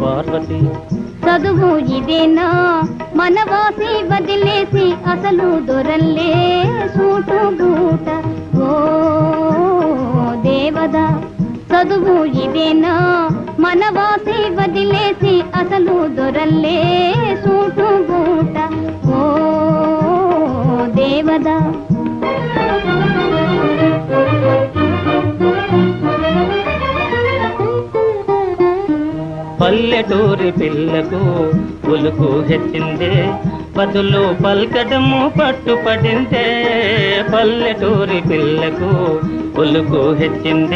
పార్వతి చదువు ఇదేనా మనవాసి వదిలేసి అసలు దొరల్లే సూటు బూట ఓ దేవదా చదువు ఇదేనా మనవాసి వదిలేసి అసలు దొరల్లే సూటు బూట ఓ దేవదా పల్లెటూరి పిల్లకు ఉలుకు హెచ్చిందే పదులు పల్కడము పట్టుపడిందే పల్లెటూరి పిల్లకు ఉలుకు హెచ్చిందే